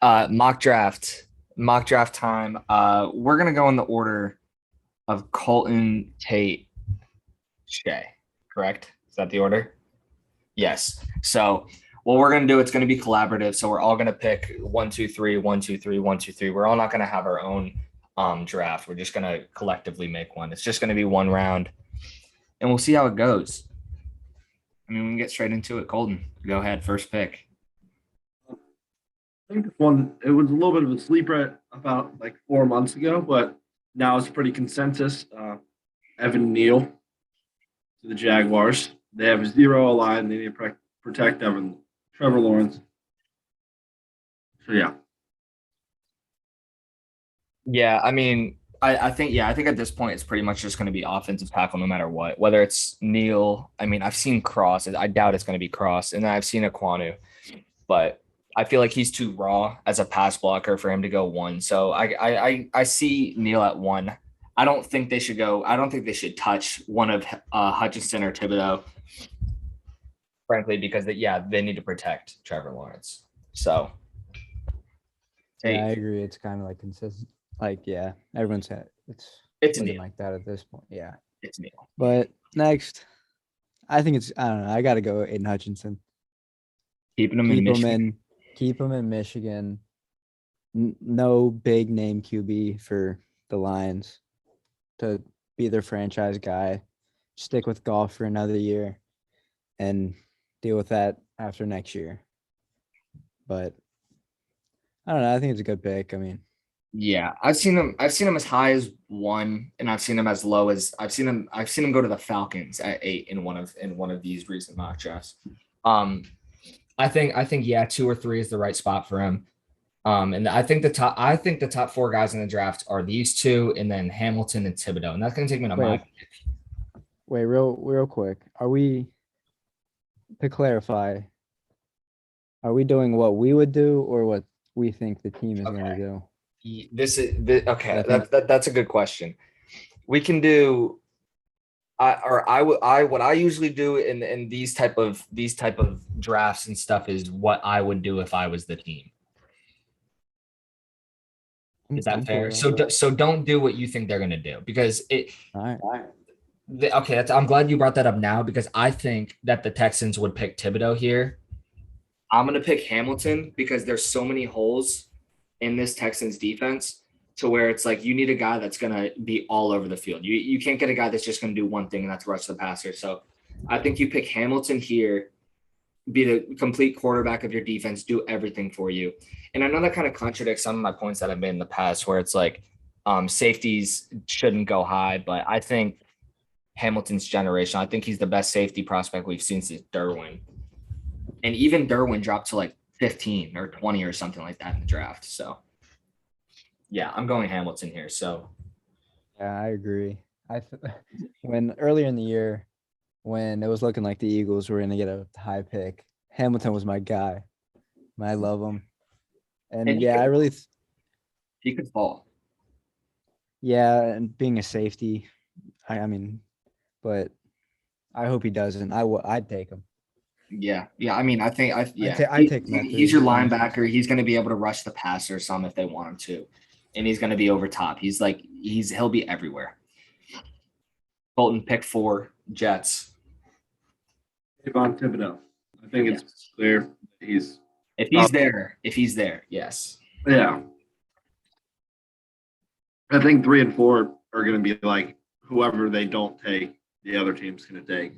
Mock draft time. We're gonna go in the order of Colton, Tate, Shay. Correct? Is that the order? Yes. So what we're gonna do, it's gonna be collaborative. So we're all gonna pick one, two, three, one, two, three, one, two, three. We're all not gonna have our own draft. We're just gonna collectively make one. It's just gonna be one round, and we'll see how it goes. I mean, we can get straight into it. Colton, go ahead. First pick. I think this one it was a little bit of a sleeper about like 4 months ago, but now it's pretty consensus. Evan Neal to the Jaguars. They have zero line. They need to protect Evan. Trevor Lawrence. So yeah, Yeah, I mean, I think at this point it's pretty much just going to be offensive tackle no matter what. Whether it's Neil, I mean, I've seen Cross. I doubt it's going to be Cross, and then I've seen Aquanu, but I feel like he's too raw as a pass blocker for him to go one. So I see Neil at one. I don't think they should go. I don't think they should touch one of Hutchinson or Thibodeau, frankly, because they need to protect Trevor Lawrence. So, Yeah, I Tate, agree. It's kind of like consistent. Like, yeah, everyone's had it's looking Neil. like that at this point. Yeah. It's Neil. But next, I don't know. I got to go Aiden Hutchinson. Keeping him in Keep him Michigan. keep him in Michigan. No big name QB for the Lions to be their franchise guy. Stick with golf for another year and deal with that after next year. But I don't know. I think it's a good pick. I mean, Yeah, I've seen him. I've seen him as high as one, and I've seen him as low as I've seen him. I've seen him go to the Falcons at eight in one of these recent mock drafts. Um, I think yeah, two or three is the right spot for him. And I think the top four guys in the draft are these two, and then Hamilton and Thibodeau, and that's gonna take me to my wait, wait, real quick. Are we to clarify? Are we doing what we would do or what we think the team is going to okay. do? This is okay. I think That's a good question. We can do. I what I usually do in these type of drafts and stuff is what I would do if I was the team. Is that I'm cool fair? with that. So don't do what you think they're gonna do because All right. okay. I'm glad you brought that up now because I think that the Texans would pick Thibodeau here. I'm gonna pick Hamilton because there's so many holes in this Texans defense to where it's like you need a guy that's gonna be all over the field. You can't get a guy that's just gonna do one thing and that's rush the passer. So I think you pick Hamilton here, be the complete quarterback of your defense, do everything for you. And I know that kind of contradicts some of my points that I've made in the past, where it's like safeties shouldn't go high, but I think Hamilton's generation. I think he's the best safety prospect we've seen since Derwin, and even Derwin dropped to like 15 or 20 or something like that in the draft. So yeah, I'm going Hamilton here. So Yeah, I agree. When earlier in the year, when it was looking like the Eagles were going to get a high pick, Hamilton was my guy. I love him. And and yeah, he could fall. yeah, and being a safety, I mean, but I hope he doesn't. I'd take him. Yeah. I mean, I take he's your Methu, honestly. linebacker. He's going to be able to rush the passer some if they want him to, and he's going to be over top. He'll be everywhere. Bolton pick four Jets. Devon Thibodeau. I think it's Yes. clear he's If he's there, yes. yeah. I think 3 and 4 are going to be like whoever they don't take, the other team's going to take.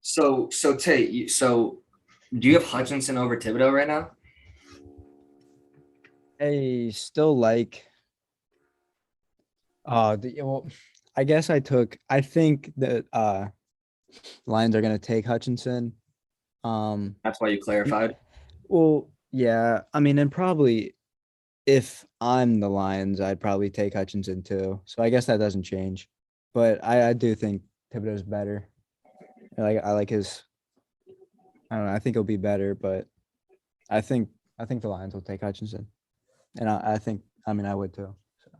So Tate, do you have Hutchinson over Thibodeau right now? I still like. Well, I guess I think that Lions are gonna take Hutchinson. That's why you clarified. Well, yeah. I mean, and probably if I'm the Lions, I'd probably take Hutchinson too. So I guess that doesn't change. But I do think Thibodeau's better. I like his. I don't know. I think he'll be better, but I think the Lions will take Hutchinson, and I think I mean I would too. So.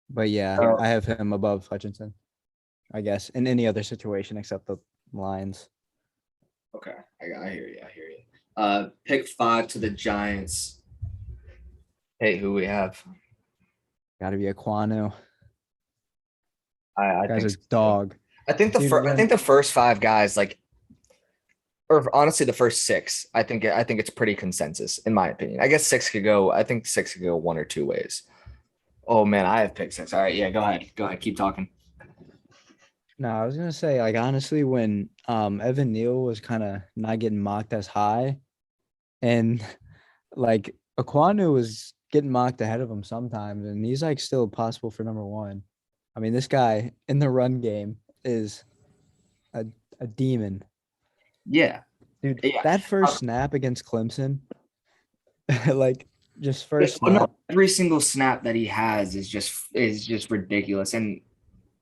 But yeah, Uh, I have him above Hutchinson, I guess, in any other situation except the Lions. Okay, I hear you. Pick 5 to the Giants. Hey, who we have? Got to be a Quanu. I Guy's think a so. dog. I think Dude, I think the first 5 guys, like, or honestly the first 6, I think it's pretty consensus in my opinion. I guess 6 could go. I think 6 could go one or two ways. Oh man, I have pick 6. All right, yeah, go ahead. Go ahead, keep talking. No, I was gonna say, like, honestly, when Evan Neal was kind of not getting mocked as high, and like Aquanu was getting mocked ahead of him sometimes, and he's like still possible for number 1. I mean, this guy in the run game is a demon. Yeah, Dude, yeah. that first snap against Clemson, like just Yeah, first oh, no, snap. every single snap that he has is just ridiculous. And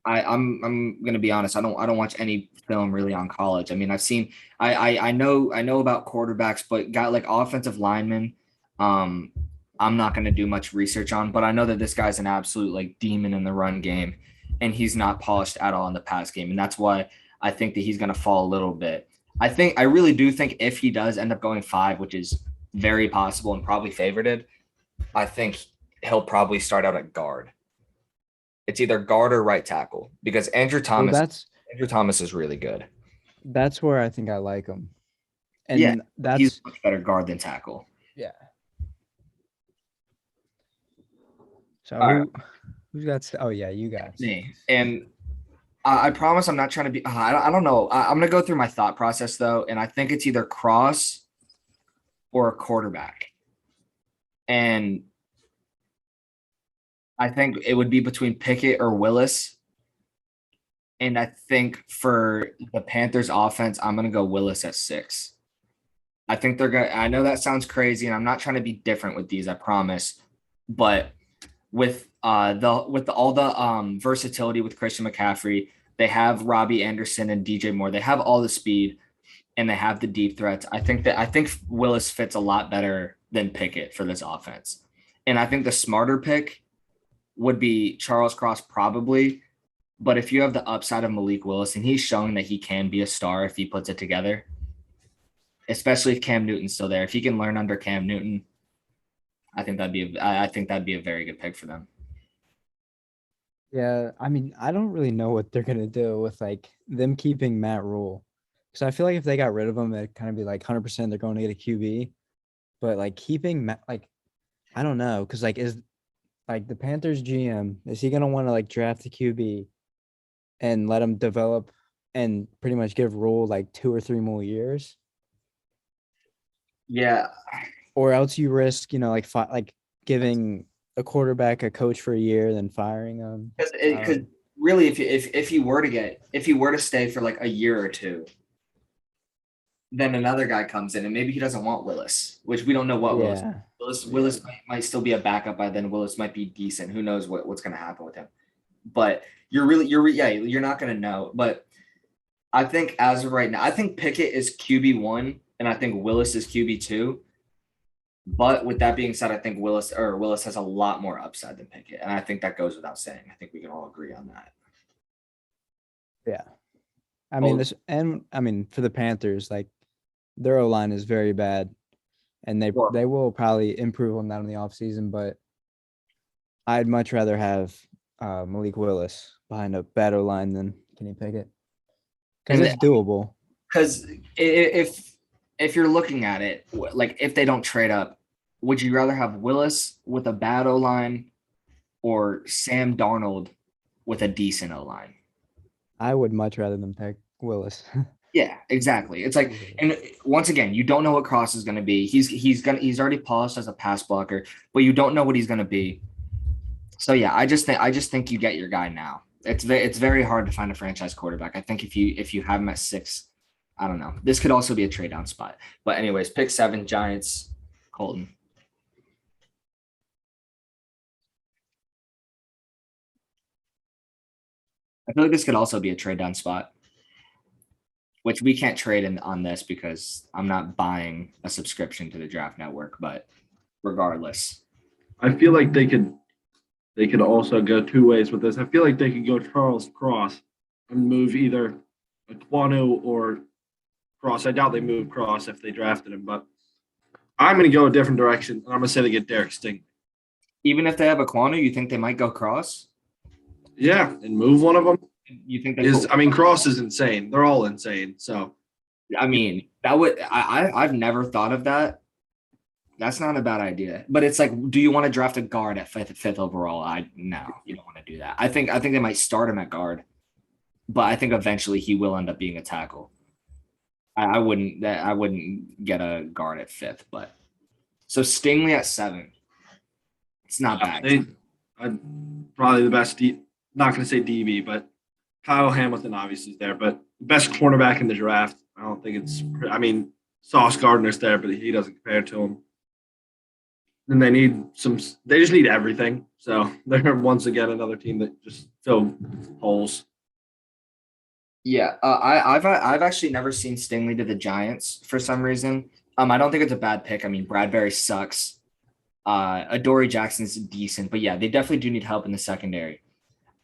I'm gonna be honest. I don't watch any film really on college. I mean, I know about quarterbacks, but got like offensive linemen. Um, I'm not gonna do much research on, but I know that this guy's an absolute like demon in the run game, and he's not polished at all in the pass game, and that's why I think that he's gonna fall a little bit. I really do think if he does end up going 5, which is very possible and probably favorited, I think he'll probably start out at guard. It's either guard or right tackle because Well, Andrew Thomas is really good. that's where I think I like him, Yeah, and he's that's much better guard than tackle. yeah. So All right, who's got? Oh yeah, you guys. me. And I promise I'm not trying to be. I don't know. I'm gonna go through my thought process though, and I think it's either Cross or a quarterback. And I think it would be between Pickett or Willis. And I think for the Panthers offense, I'm gonna go Willis at 6. I think they're gonna. I know that sounds crazy, and I'm not trying to be different with these. I promise, but with all the versatility with Christian McCaffrey, they have Robbie Anderson and DJ Moore. They have all the speed and they have the deep threats. I think Willis fits a lot better than Pickett for this offense, and I think the smarter pick would be Charles Cross probably. But if you have the upside of Malik Willis, and he's showing that he can be a star if he puts it together, especially if Cam Newton's still there. If he can learn under Cam Newton, I think that'd be a very good pick for them. Yeah, I mean, I don't really know what they're gonna do with like them keeping Matt Rule, because I feel like if they got rid of him, it'd kind of be like 100% they're going to get a QB. But like keeping Matt, like I don't know, because like is like the Panthers GM, is he gonna want to like draft a QB and let him develop and pretty much give Rule like 2 or 3 more years, Yeah, or else you risk like like giving a quarterback a coach for a year, then firing him. because really, if he were to stay for like a year or two, then another guy comes in, and maybe he doesn't want Willis, which we don't know what Willis. Yeah, Willis might still be a backup by then. Willis might be decent. Who knows what's going to happen with him? But you're not going to know. But I think as of right now, I think Pickett is QB1 and I think Willis is QB2. But with that being said, I think Willis has a lot more upside than Pickett, and I think that goes without saying. I think we can all agree on that. yeah. I mean Oh. I mean for the Panthers, like their O line is very bad, and Well- they will probably improve on that in the offseason, but I'd much rather have Malik Willis behind a bad O line than Kenny Pickett, because And it's doable. Because if you're looking at it, like if they don't trade up, would you rather have Willis with a bad O line or Sam Darnold with a decent O line? I would much rather than pick Willis. Yeah, exactly. It's like, and once again, you don't know what Cross is going to be. He's already polished as a pass blocker, but you don't know what he's going to be. So yeah, I just think you get your guy now. It's very hard to find a franchise quarterback. I think if you have him at 6, I don't know. This could also be a trade down spot. But anyways, pick 7, Giants, Colton. I feel like this could also be a trade down spot, which we can't trade in on this because I'm not buying a subscription to the Draft Network. But regardless, I feel like they could also go 2 ways with this. I feel like they could go Charles Cross and move either Aquanu or Cross. I doubt they move Cross if they drafted him, but I'm going to go a different direction, and I'm going to say they get Derek Stingley. Even if they have a Quanu, you think they might go Cross? Yeah, and move one of them. You think they I mean, Cross is insane. They're all insane. So I mean, that would I've never thought of that. That's not a bad idea. But it's like, do you want to draft a guard at fifth overall? No, you don't want to do that. I think they might start him at guard, but I think eventually he will end up being a tackle. I wouldn't get a guard at fifth, but so Stingley at 7. It's not bad. probably the best. Not going to say DB, but Kyle Hamilton obviously is there. But best cornerback in the draft. I don't think it's. I mean, Sauce Gardner's there, but he doesn't compare to him. Then they need some. They just need everything. So they're once again another team that just fill holes. Yeah, I've actually never seen Stingley to the Giants for some reason. I don't think it's a bad pick. I mean, Bradbury sucks. Adoree Jackson's decent, but yeah, they definitely do need help in the secondary.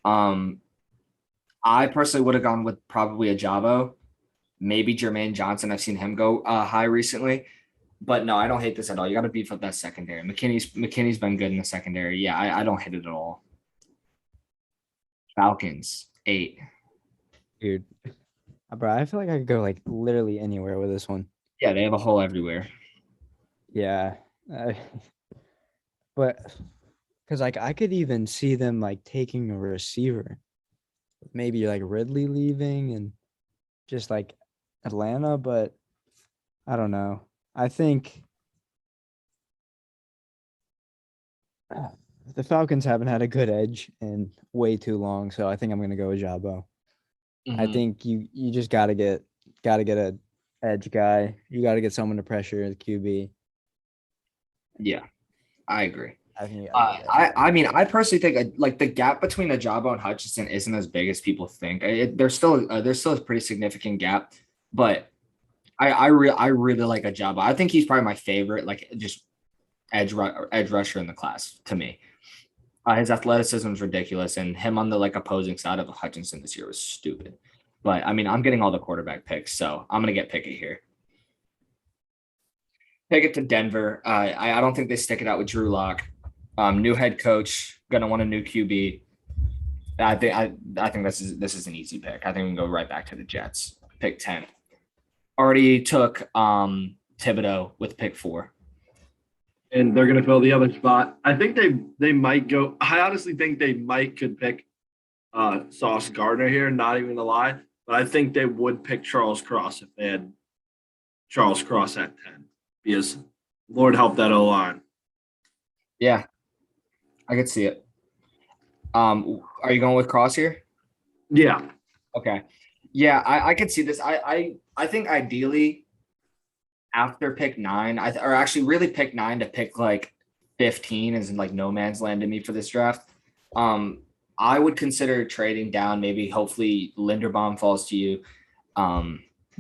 I personally would have gone with probably a Javo, maybe Jermaine Johnson. I've seen him go high recently, but no, I don't hate this at all. You got to beef up that secondary. McKinney's been good in the secondary. Yeah, I don't hate it at all. Falcons 8. Dude, bro, I feel like I could go like literally anywhere with this one. Yeah, they have a hole everywhere. Yeah, but because like I could even see them like taking a receiver, maybe like Ridley leaving and just like Atlanta, but I don't know. I think the Falcons haven't had a good edge in way too long, so I think I'm gonna go with Jabo. I Mhm. think you just gotta get a edge guy. You gotta get someone to pressure the QB. Yeah, I agree. I think you gotta get that. I mean, I personally think like the gap between Ajabo and Hutchinson isn't as big as people think. There's still a pretty significant gap, but I really like Ajabo. I think he's probably my favorite, like just edge rusher in the class to me. His athleticism is ridiculous, and him on the like opposing side of Hutchinson this year was stupid. But I mean, I'm getting all the quarterback picks, so I'm gonna get Pickett here. Pickett to Denver. I don't think they stick it out with Drew Lock. New head coach, gonna want a new QB. I think this is an easy pick. I think we can go right back to the Jets. Pick 10. Already took Thibodeau with pick 4. And they're going to fill the other spot. I think they might go. I honestly think they could pick Sauce Gardner here. Not even to lie, but I think they would pick Charles Cross if they had Charles Cross at 10, because Lord help that O line. Yeah, I could see it. Are you going with Cross here? Yeah, Okay. Yeah, I could see this. I think ideally after pick 9, or actually really pick 9 to pick like 15 is in like no man's land to me for this draft. I would consider trading down. Maybe hopefully Linderbaum falls to you.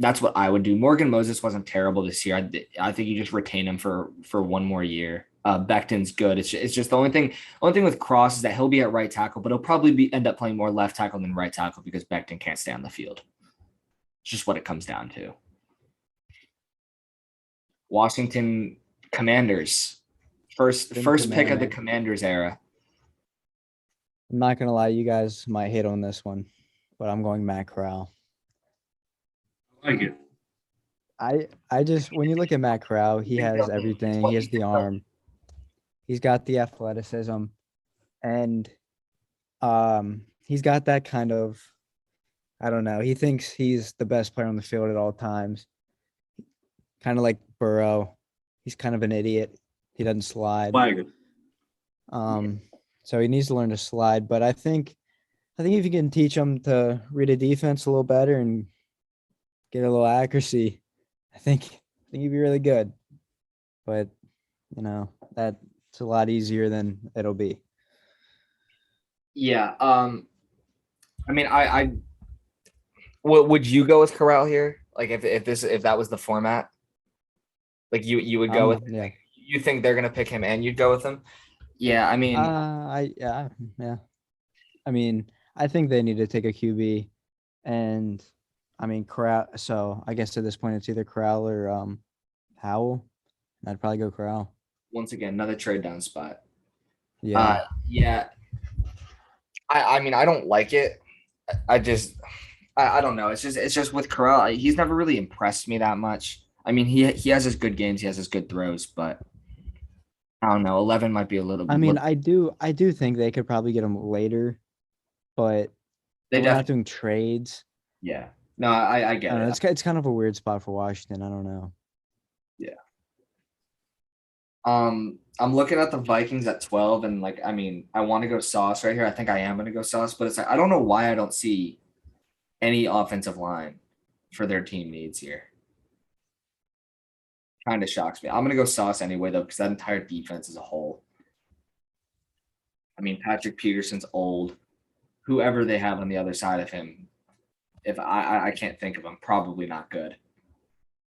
That's what I would do. Morgan Moses wasn't terrible this year. I think you just retain him for one more year. Becton's good. It's just the only thing with Cross is that he'll be at right tackle, but he'll probably end up playing more left tackle than right tackle because Becton can't stay on the field. It's just what it comes down to. Washington Commanders. First pick of the Commanders era. I'm not gonna lie, you guys might hit on this one, but I'm going Matt Corral. I like it. I just when you look at Matt Corral, he has everything. He has the arm. He's got the athleticism, and he's got that kind of, I don't know. He thinks he's the best player on the field at all times. Kind of like Burrow. He's kind of an idiot. He doesn't slide. Like it. So he needs to learn to slide. But I think if you can teach him to read a defense a little better and get a little accuracy, I think he'd be really good. But that's a lot easier than it'll be. Yeah. I mean, would you go with Corral here? Like if that was the format, like you would go with. Yeah. You think they're gonna pick him and you'd go with him? Yeah. I mean, yeah. I mean, I think they need to take a QB, and I mean Corral. So I guess at this point it's either Corral or Howell. I'd probably go Corral. Once again, another trade down spot. Yeah. Yeah. I mean, I don't like it. I just I don't know. It's just with Corral, he's never really impressed me that much. I mean, he has his good games, he has his good throws, but I don't know. 11 might be a little. I mean, I do think they could probably get him later, but They we're not definitely. doing trades. Yeah. No, I I get don't know. it. It's kind of a weird spot for Washington. I don't know. Yeah. I'm looking at the Vikings at 12, and like, I mean, I want to go Sauce right here. I think I am gonna go Sauce, but it's like I don't know why I don't see any offensive line for their team needs here. Kind of shocks me. I'm gonna go Sauce anyway though, because that entire defense as a whole. I mean, Patrick Peterson's old. Whoever they have on the other side of him, if I can't think of him, probably not good.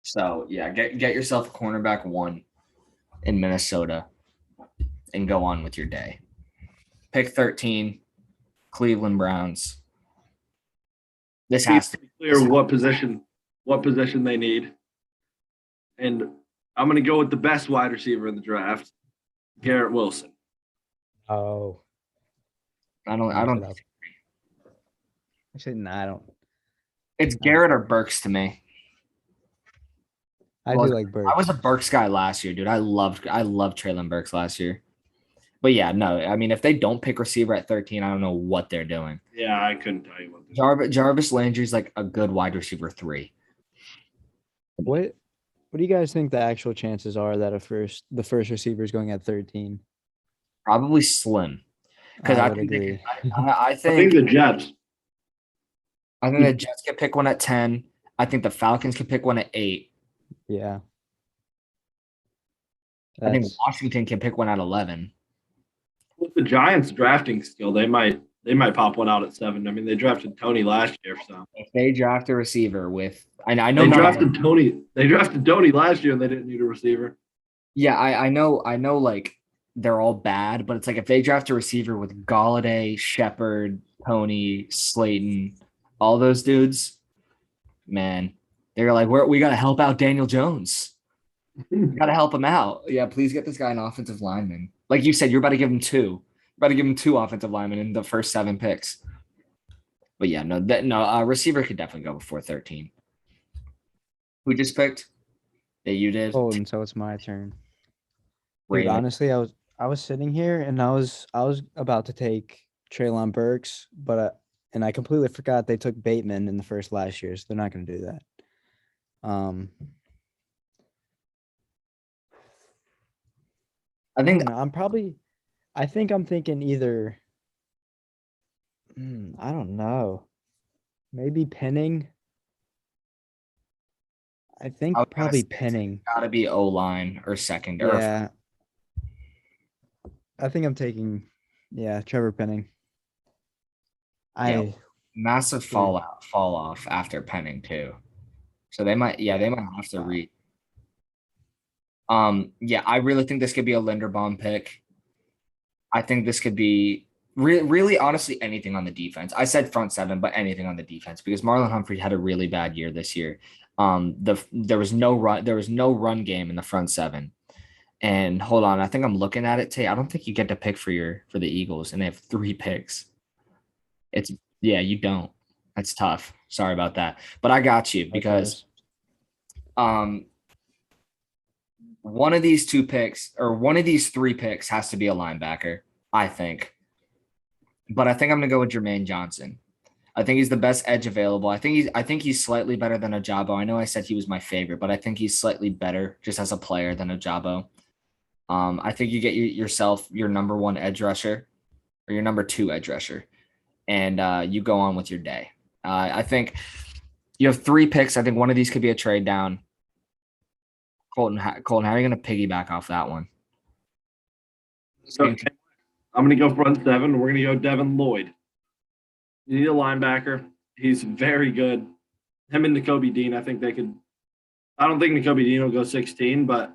So yeah, get yourself a cornerback 1 in Minnesota and go on with your day. Pick 13, Cleveland Browns. This has to Be clear what position they need. And I'm going to go with the best wide receiver in the draft, Garrett Wilson. Oh, I don't actually, no, I don't. it's Garrett or Burks to me. I Well, do like I was Burks. a Burks guy last year, dude. I loved Traylon Burks last year. But yeah, no, I mean, if they don't pick receiver at 13, I don't know what they're doing. Yeah, I couldn't tell you what this Jarvis Landry's like a good wide receiver 3. What do you guys think the actual chances are that the first receiver is going at 13? Probably slim. Because I I would think agree. I I think think the Jets. the Jets can pick one at 10. I think the Falcons can pick one at 8. Yeah. I think That's Washington can pick one at 11. With the Giants drafting skill, they might pop one out at 7. I mean, they drafted Tony last year, so If they draft a receiver with, I know they not. drafted Tony. They drafted Tony last year, and they didn't need a receiver. Yeah, I know. Like they're all bad, but it's like if they draft a receiver with Galladay, Shepard, Tony, Slayton, all those dudes, man, they're like, we got to help out Daniel Jones. We got to help him out. Yeah, please get this guy an offensive lineman. Like you said, you're about to give him 2. You're about to give him 2 offensive linemen in the first 7 picks. But yeah, no, receiver could definitely go before 13. Who just picked? That you did. Golden, so it's my turn. Dude, Raven. honestly, I was sitting here and I was about to take Treylon Burks, but and I completely forgot they took Bateman in the first last year, so they're not going to do that. I think I think I'm thinking either. I don't know. Maybe Penning. I think I was gonna probably say it's Penning. gotta be O line or second or Yeah. I think I'm taking, Trevor Penning. massive fall off after Penning too. So they might have to read. Yeah, I really think this could be a Linderbaum pick. I think this could be really honestly anything on the defense. I said front 7, but anything on the defense because Marlon Humphrey had a really bad year this year. There was no run game in the front 7. And hold on, I think I'm looking at it today. I don't think you get to pick for the Eagles, and they have 3 picks. You don't. That's tough. Sorry about that, but I got you because one of these 2 picks or one of these 3 picks has to be a linebacker, I think. But I think I'm gonna go with Jermaine Johnson. I think he's the best edge available. I think he's slightly better than Ajabo. I know I said he was my favorite, but I think he's slightly better just as a player than Ajabo. I think you get yourself your number 1 edge rusher or your number 2 edge rusher, and you go on with your day. I think you have 3 picks. I think one of these could be a trade down. Colton, how are you going to piggyback off that one? So I'm going to go front 7. We're going to go Devin Lloyd. You need a linebacker. He's very good. Him and Nakobe Dean, I think they could. I don't think Nakobe Dean will go 16, but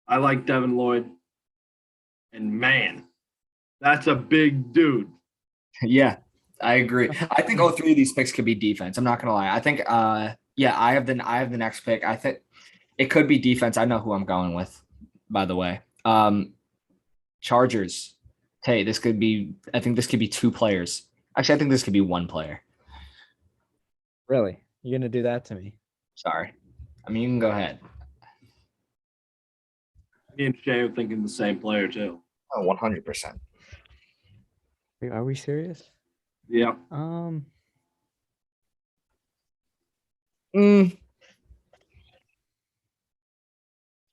I like Devin Lloyd. And man, that's a big dude. Yeah, I agree. I think all 3 of these picks could be defense. I'm not going to lie. I think, I have the next pick. I think it could be defense. I know who I'm going with. by the way. Chargers. Hey, this could be. I think this could be two players. Actually, I think this could be one player. Really? You're gonna do that to me? Sorry. I mean, you can go ahead. Me and Shay are thinking the same player too. Oh, 100%. Wait, are we serious? Yeah. Mm,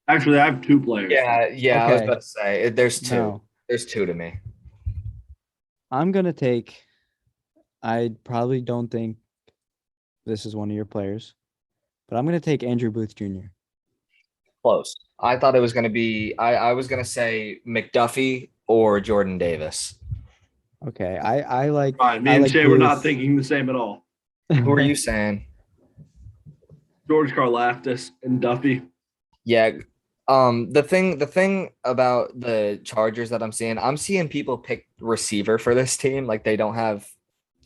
Actually, I have two players. yeah. I was Okay. about to say there's two. No, There's two to me. I'm gonna take. I probably don't think this is one of your players, but I'm gonna take Andrew Booth Jr. Close. I thought it was going to be. I was going to say McDuffie or Jordan Davis. Okay, I like. Fine. Me I and like Shay were not Booth. thinking the same at all. Who are you saying? George Karlaftis and Duffy. Yeah. The thing about the Chargers that I'm seeing people pick receiver for this team. Like they don't have.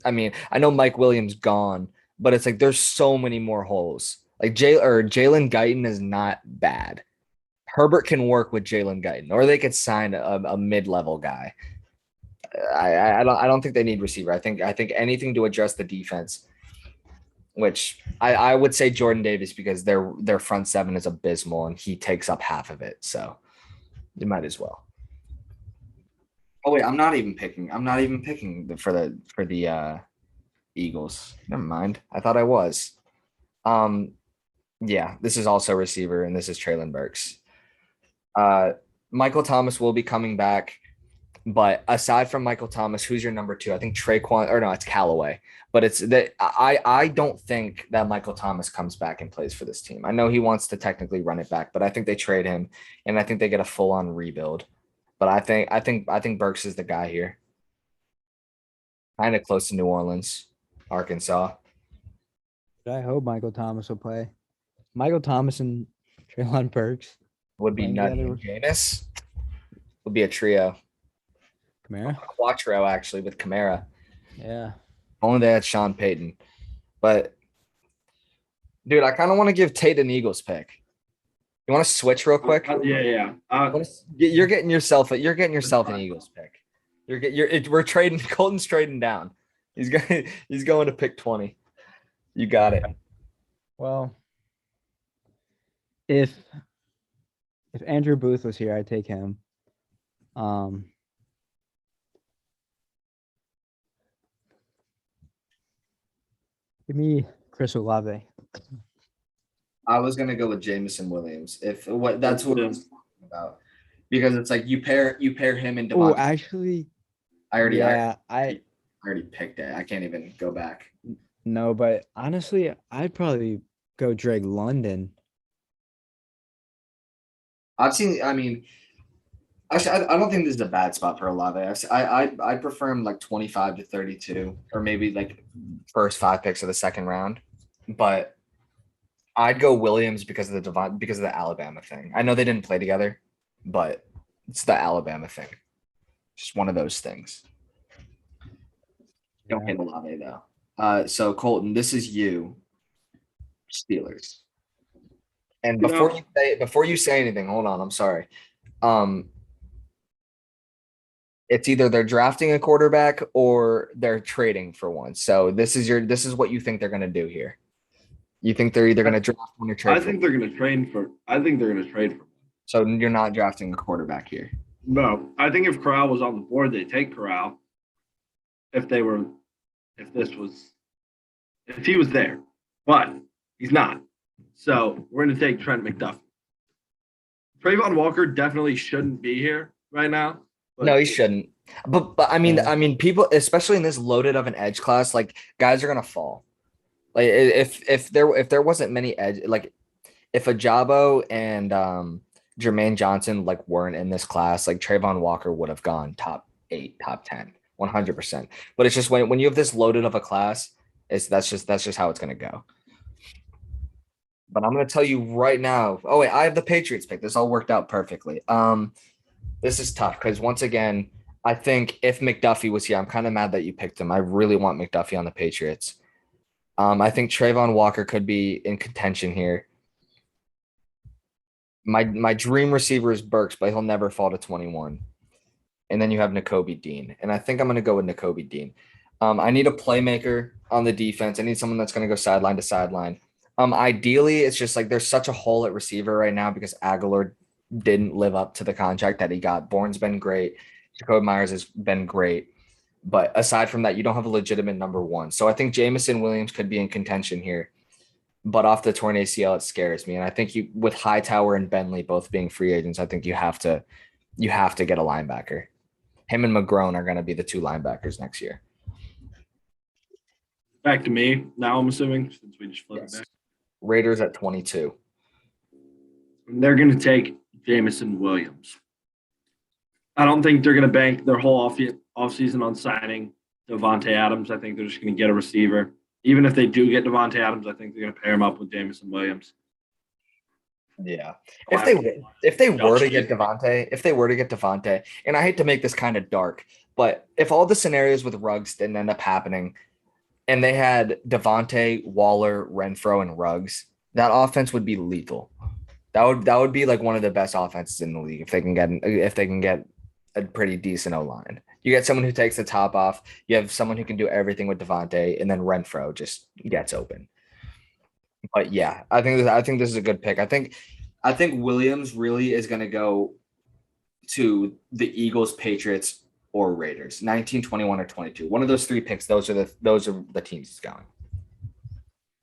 I mean, I know Mike Williams gone, but it's like there's so many more holes. Like Jalen Guyton is not bad. Herbert can work with Jalen Guyton, or they could sign a mid-level guy. I don't think they need receiver. I think anything to address the defense, which I would say Jordan Davis because their front seven is abysmal and he takes up half of it. So you might as well. Oh wait, I'm not even picking for the Eagles. Never mind. I thought I was. Yeah, this is also receiver, and this is Traylon Burks. Michael Thomas will be coming back, but aside from Michael Thomas, who's your number two? I think Traquan, or no, it's Callaway. But it's that I don't think that Michael Thomas comes back and plays for this team. I know he wants to technically run it back, but I think they trade him, and I think they get a full on rebuild. But I think Burks is the guy here. Kind of close to New Orleans, Arkansas. I hope Michael Thomas will play. Michael Thomas and Traylon Burks. Would be Playing Nutty together and Jameis. Would be a trio. Kamara. Quattro actually with Kamara. Yeah. Only they had Sean Payton. But dude, I kind of want to give Tate an Eagles pick. You want to switch real quick? Yeah. You're getting yourself an Eagles pick. We're trading. Colton's trading down. He's going to pick 20. You got it. Well, if Andrew Booth was here, I'd take him. Give me Chris Olave. I was gonna go with Jamison Williams. If what that's what I was talking about. Because it's like you pair him and Oh, Devontae. actually, I already picked picked it. I can't even go back. no, but honestly, I'd probably go Drake London. I mean, actually, I don't think this is a bad spot for Olave. I prefer him like 25 to 32, or maybe like first 5 picks of the second round. But I'd go Williams because of the Alabama thing. I know they didn't play together, but it's the Alabama thing. Just one of those things. Don't hit Olave though. So Colton, this is you, Steelers. And before you say anything, hold on. I'm sorry. It's either they're drafting a quarterback or they're trading for one. So this is what you think they're going to do here. You think they're either going to draft one or trade? I think they're going to trade for. So you're not drafting a quarterback here. No, I think if Corral was on the board, they take Corral. If he was there, but he's not. So we're going to take Trent McDuffie. Trayvon Walker definitely shouldn't be here right now. No, he shouldn't. But I mean, people, especially in this loaded of an edge class, like guys are gonna fall. Like if there wasn't many edge, like if Ajabo and Jermaine Johnson like weren't in this class, like Trayvon Walker would have gone top 8, top 10, 100%. But it's just when you have this loaded of a class, that's just how it's gonna go. But I'm going to tell you right now. Oh, wait, I have the Patriots pick. This all worked out perfectly. This is tough because once again, I think if McDuffie was here, I'm kind of mad that you picked him. I really want McDuffie on the Patriots. I think Trayvon Walker could be in contention here. My dream receiver is Burks, but he'll never fall to 21. And then you have N'Kobe Dean. And I think I'm going to go with N'Kobe Dean. I need a playmaker on the defense. I need someone that's going to go sideline to sideline. Ideally, it's just like there's such a hole at receiver right now because Aguilar didn't live up to the contract that he got. Bourne's been great. Jacoby Myers has been great. But aside from that, you don't have a legitimate number one. So I think Jamison Williams could be in contention here. But off the torn ACL, it scares me. And I think you, with Hightower and Bentley both being free agents, I think you have to get a linebacker. Him and McGrone are going to be the two linebackers next year. Back to me now, I'm assuming, since we just flipped Yes. it back. Raiders at 22. They're going to take Jamison Williams. I don't think they're going to bank their whole offseason on signing Devontae Adams. I think they're just going to get a receiver. Even if they do get Devontae Adams, I think they're going to pair him up with Jamison Williams. Yeah. If they were to get Devontae, and I hate to make this kind of dark, but if all the scenarios with Ruggs didn't end up happening and they had Devontae, Waller, Renfro, and Ruggs, that offense would be lethal. That would be like one of the best offenses in the league if they can get a pretty decent O-line. You get someone who takes the top off. You have someone who can do everything with Devontae, and then Renfro just gets open. But yeah, I think this is a good pick. I think Williams really is going to go to the Eagles, Patriots, or Raiders. 19, 21, or 22. One of those three picks. Those are the teams he's going.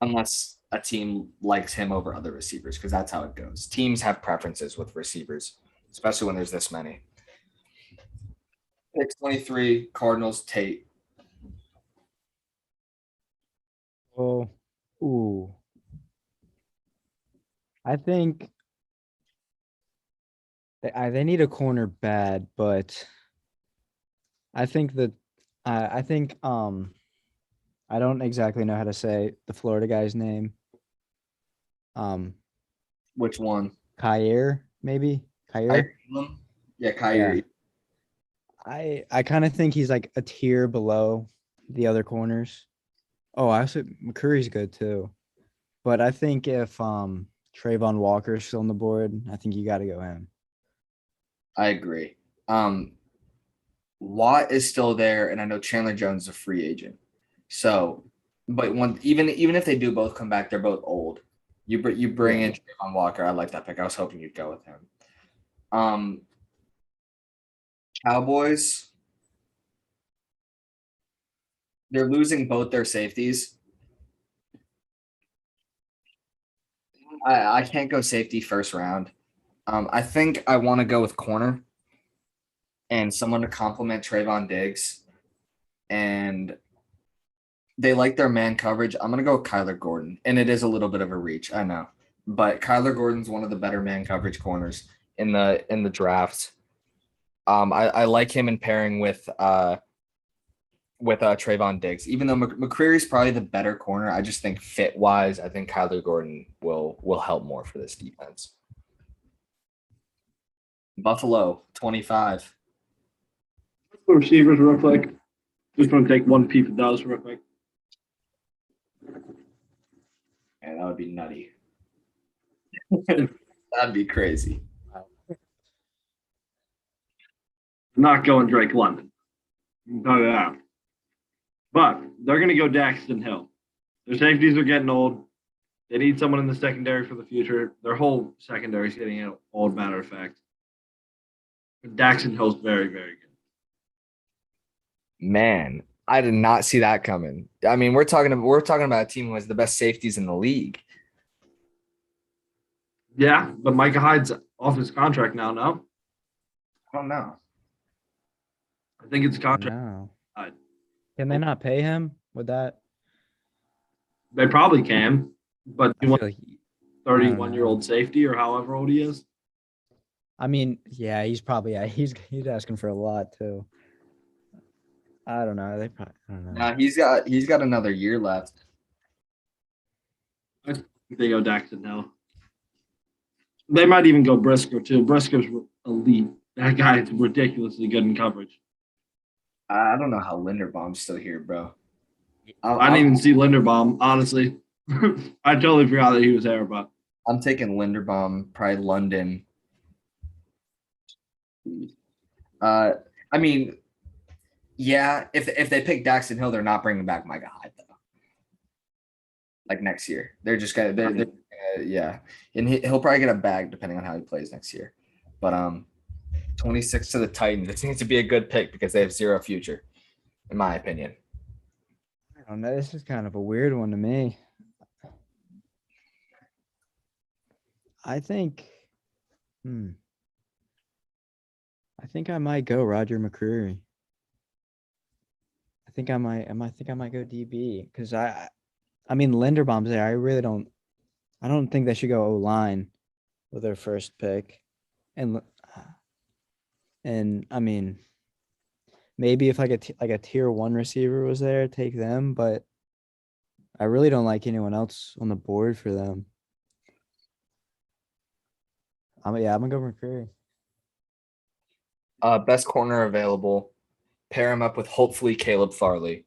Unless a team likes him over other receivers, because that's how it goes. Teams have preferences with receivers, especially when there's this many. Pick 23, Cardinals, Tate. Oh, ooh. I think they need a corner bad, but I think that I think I don't exactly know how to say the Florida guy's name. Which one? Kyer, maybe Kyer. Yeah, Kyrie. Yeah. I kind of think he's like a tier below the other corners. Oh, actually McCurry's good too. But I think if Trayvon Walker's still on the board, I think you got to go him. I agree. Watt is still there, and I know Chandler Jones is a free agent. So, but even if they do both come back, they're both old. You bring in Trayvon Walker. I like that pick. I was hoping you'd go with him. Cowboys. They're losing both their safeties. I can't go safety first round. I think I want to go with corner and someone to complement Trayvon Diggs. And they like their man coverage. I'm going to go with Kyler Gordon. And it is a little bit of a reach, I know. But Kyler Gordon's one of the better man coverage corners in the draft. I like him in pairing with Trayvon Diggs. Even though McCreary's probably the better corner, I just think fit wise, I think Kyler Gordon will help more for this defense. Buffalo 25. The receivers real quick. Just want to take one peep at those real quick. And that would be nutty. That'd be crazy. Not going Drake London. I can tell you that. But they're going to go Daxton Hill. Their safeties are getting old. They need someone in the secondary for the future. Their whole secondary is getting old, matter of fact. Daxton Hill's very, very good. Man, I did not see that coming. I mean, we're talking about a team who has the best safeties in the league. Yeah, but Micah Hyde's off his contract now, no? I don't know. I think it's a contract. No. Hyde. Can they not pay him with that? They probably can, but I you want feel like 31-year-old safety or however old he is? I mean, yeah, he's asking for a lot too. I don't know. I don't know. Nah, he's got another year left. I think they go Daxton Hill. They might even go Briscoe too. Briscoe's elite. That guy is ridiculously good in coverage. I don't know how Linderbaum's still here, bro. I didn't even see Linderbaum, honestly. I totally forgot that he was there, but I'm taking Linderbaum, probably London. I mean, yeah, if they pick Daxton Hill, they're not bringing back Micah Hyde though. Like next year, they're just gonna, yeah, and he'll probably get a bag depending on how he plays next year. But 26 to the Titans. It seems to be a good pick because they have zero future, in my opinion. I don't know. This is kind of a weird one to me. I think, I think I might go Roger McCreary. I think I might go DB because I mean Linderbaum's there. I don't think they should go O line with their first pick, and I mean maybe if like a tier 1 receiver was there, take them, but I really don't like anyone else on the board for them. I'm gonna go McCreary. Best corner available. Pair him up with hopefully Caleb Farley.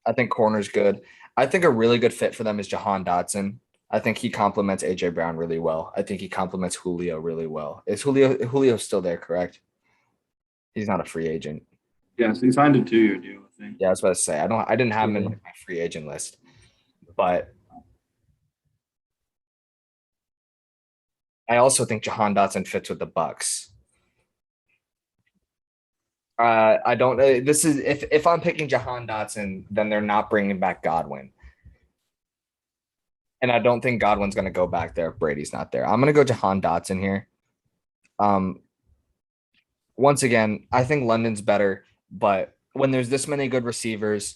I think corner's good. I think a really good fit for them is Jahan Dotson. I think he complements AJ Brown really well. I think he complements Julio really well. Is Julio still there, correct? He's not a free agent. Yeah, so he signed a 2-year deal, I think. Yeah, I was about to say I didn't have him in my free agent list. But I also think Jahan Dotson fits with the Bucks. I don't. This is if I'm picking Jahan Dotson, then they're not bringing back Godwin, and I don't think Godwin's going to go back there if Brady's not there. I'm going to go Jahan Dotson here. Once again, I think London's better, but when there's this many good receivers,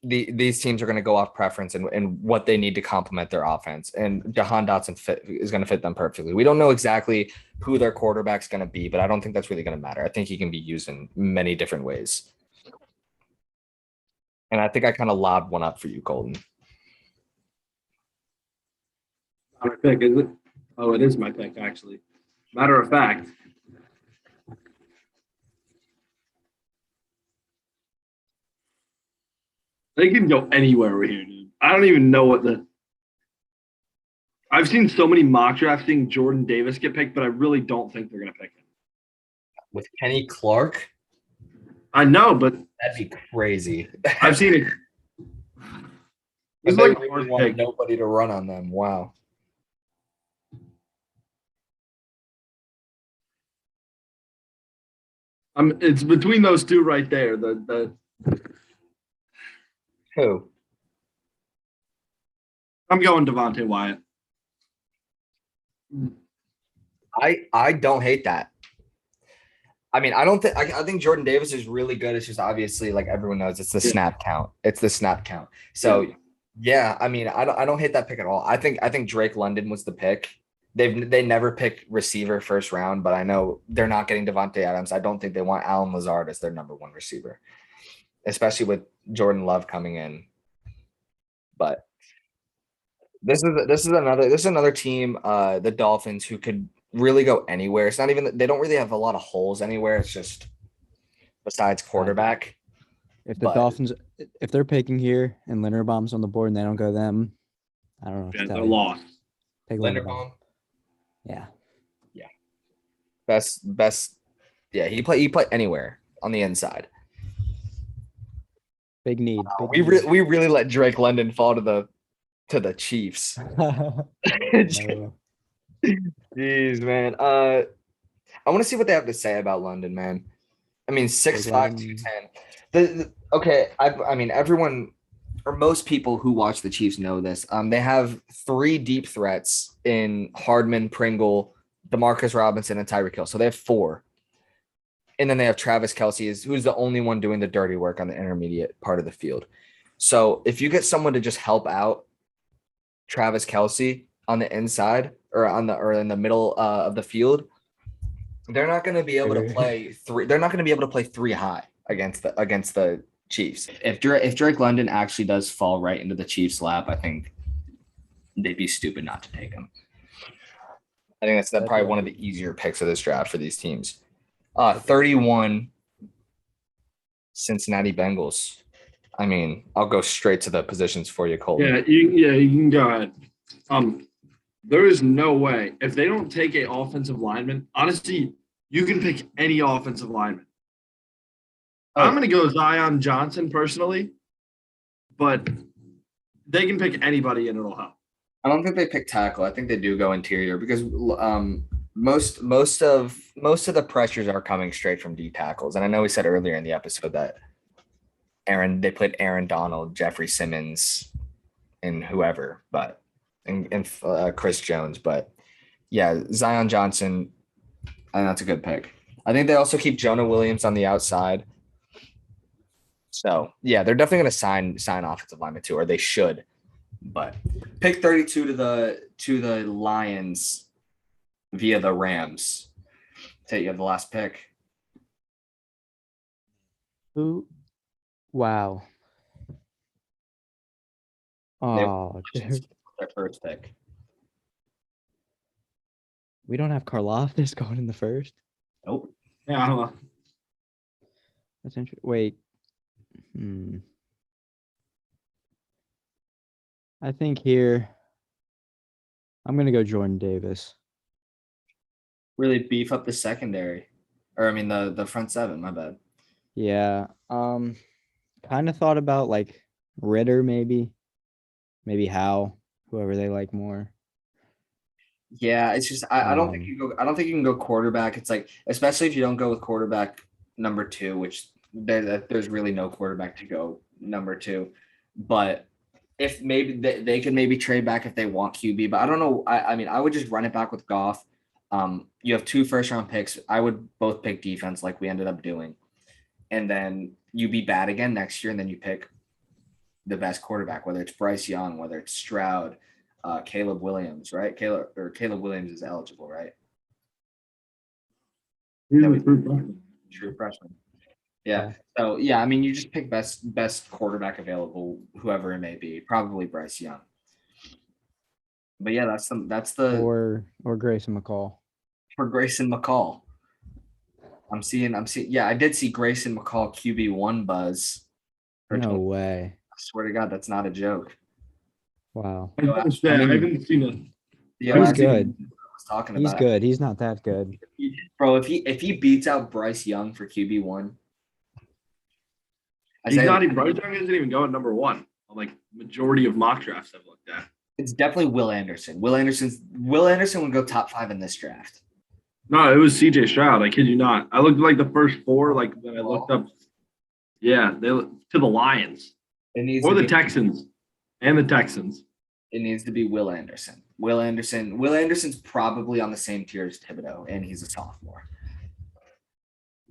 these teams are going to go off preference and what they need to complement their offense. And Jahan Dotson is going to fit them perfectly. We don't know exactly who their quarterback's going to be, but I don't think that's really going to matter. I think he can be used in many different ways. And I think I kind of lobbed one up for you, Golden. My pick, is it? Oh, it is my pick, actually. Matter of fact. They can go anywhere over here, dude. I don't even know what I've seen so many mock drafts seeing Jordan Davis get picked, but I really don't think they're going to pick him. With Kenny Clark? I know, but that'd be crazy. I've seen it. It's like really nobody to run on them. Wow. It's between those two right there. Who? I'm going Devontae Wyatt. I don't hate that. I mean, I think Jordan Davis is really good. It's just obviously, like everyone knows, it's the snap count. It's the snap count. So yeah, I mean, I don't hate that pick at all. I think Drake London was the pick. They never pick receiver first round, but I know they're not getting Devontae Adams. I don't think they want Allen Lazard as their number 1 receiver, especially with Jordan Love coming in. But this is another team, the Dolphins, who could really go anywhere. It's not even, they don't really have a lot of holes anywhere. It's just besides quarterback. If the Dolphins, if they're picking here and Linderbaum's on the board and they don't go them, I don't know. Yeah, they're lost. Take Linderbaum. Yeah. Best. Yeah, he play anywhere on the inside. Big need. We really let Drake London fall to the Chiefs. Jeez, man. I want to see what they have to say about London, man. I mean, 6'5", 210. Okay, I mean, everyone or most people who watch the Chiefs know this. They have 3 deep threats in Hardman, Pringle, Demarcus Robinson, and Tyreek Hill. So they have 4. And then they have Travis Kelce, who's the only one doing the dirty work on the intermediate part of the field. So if you get someone to just help out Travis Kelce on the inside or in the middle of the field, they're not going to be able to play 3. They're not going to be able to play 3 high against the Chiefs. If Drake London actually does fall right into the Chiefs' lap, I think they'd be stupid not to take him. I think that's probably one of the easier picks of this draft for these teams. 31 Cincinnati Bengals. I mean, I'll go straight to the positions for you, Colton. You can go ahead. There is no way if they don't take a offensive lineman. Honestly, you can pick any offensive lineman. I'm going to go Zion Johnson personally, but they can pick anybody and it'll help. I don't think they pick tackle. I think they do go interior because most of the pressures are coming straight from D tackles. And I know we said earlier in the episode that they played Aaron Donald, Jeffrey Simmons, and whoever, but and Chris Jones. But yeah, Zion Johnson, I think that's a good pick. I think they also keep Jonah Williams on the outside. So yeah, they're definitely going to sign offensive linemen too, or they should. But pick 32 to the Lions via the Rams. Take you have the last pick. Who? Wow. Oh, dude. Their first pick. We don't have Karlaftis going in the first. Nope. Yeah, I don't know. That's interesting. Wait. I think here I'm gonna go Jordan Davis. Really beef up the secondary, or I mean the front seven. My bad. Yeah. Kind of thought about like Ritter maybe Howe, whoever they like more. Yeah, it's just I don't think you can go quarterback. It's like, especially if you don't go with quarterback number 2, which there's really no quarterback to go number 2. But if maybe they could maybe trade back if they want QB, but I don't know. I mean, I would just run it back with Goff. You have 2 first-round picks. I would both pick defense like we ended up doing. And then you be bad again next year, and then you pick the best quarterback, whether it's Bryce Young, whether it's Stroud, Caleb Williams, right? Caleb Williams is eligible, right? True freshman. Yeah. So yeah, I mean, you just pick best quarterback available, whoever it may be, probably Bryce Young. But yeah, that's the or Grayson McCall. For Grayson McCall. I'm seeing. Yeah, I did see Grayson McCall QB1 buzz. No way. I swear to God, that's not a joke. Wow. I haven't seen it. Yeah, he's good. He's good. He's not that good. Bro, if he beats out Bryce Young for QB1. Bryce Young isn't even going number 1. Like majority of mock drafts I've looked at. It's definitely Will Anderson. Will Anderson would go top 5 in this draft. No, it was CJ Stroud. I kid you not. I looked at like the first 4, like when I looked up. Yeah, to the Lions. Or the Texans. And the Texans. It needs to be Will Anderson. Will Anderson's probably on the same tier as Thibodeau, and he's a sophomore.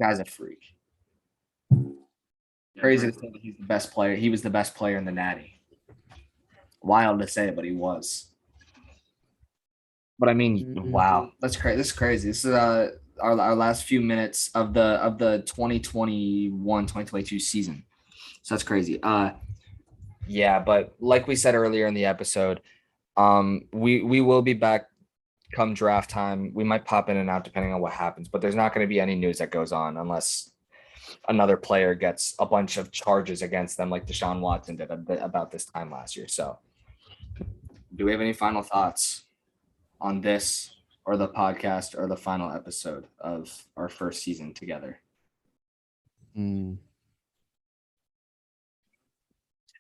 Guy's a freak. Crazy to say that he's the best player. He was the best player in the Natty. Wild to say, but he was. But I mean, wow, that's crazy. This is crazy. This is our last few minutes of the 2021-2022 season. So that's crazy. Yeah, but like we said earlier in the episode, we will be back come draft time. We might pop in and out depending on what happens, but there's not going to be any news that goes on unless another player gets a bunch of charges against them like Deshaun Watson did about this time last year. So do we have any final thoughts on this or the podcast or the final episode of our first season together?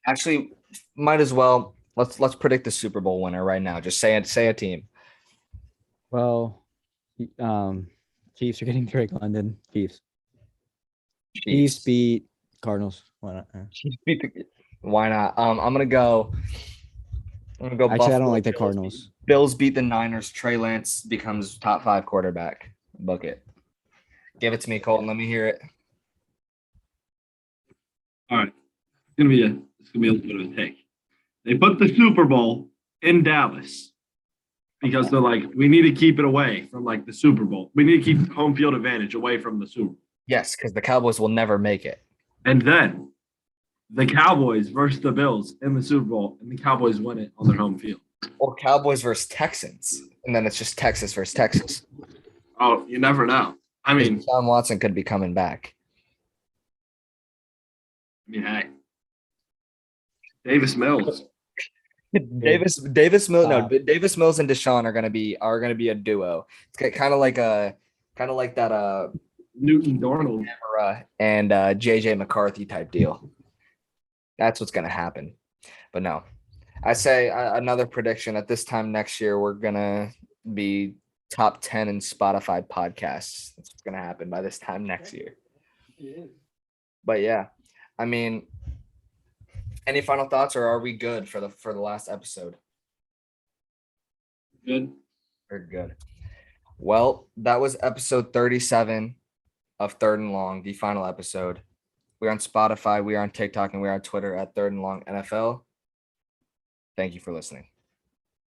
Actually, might as well. Let's predict the Super Bowl winner right now. Just say a team. Well, Chiefs are getting Drake London. Chiefs beat Cardinals. Why not? Why not? I'm gonna go. Actually, Buffalo. I don't like the Cardinals. Bills beat the Niners. Trey Lance becomes top 5 quarterback. Book it. Give it to me, Colton. Let me hear it. All right. It's gonna be a little bit of a take. They put the Super Bowl in Dallas because they're like, we need to keep it away from like the Super Bowl. We need to keep home field advantage away from the Super Bowl. Yes, because the Cowboys will never make it. And then the Cowboys versus the Bills in the Super Bowl, and the Cowboys win it on their home field. Or Cowboys versus Texans, and then it's just Texas versus Texas. Oh, you never know. I mean, Deshaun Watson could be coming back. hey, Davis Mills. Davis Mills. No, Davis Mills and Deshaun are gonna be a duo. It's kind of like that Newton Darnold. and JJ McCarthy type deal. That's what's gonna happen. But no, I say another prediction at this time next year we're gonna be top 10 in Spotify podcasts. That's what's gonna happen by this time next year. But yeah, I mean, any final thoughts, or are we good for the last episode? Good. Very good. Well, that was episode 37 of Third and Long, the final episode. We're on Spotify, we are on TikTok, and we're on Twitter at Third and Long NFL. Thank you for listening.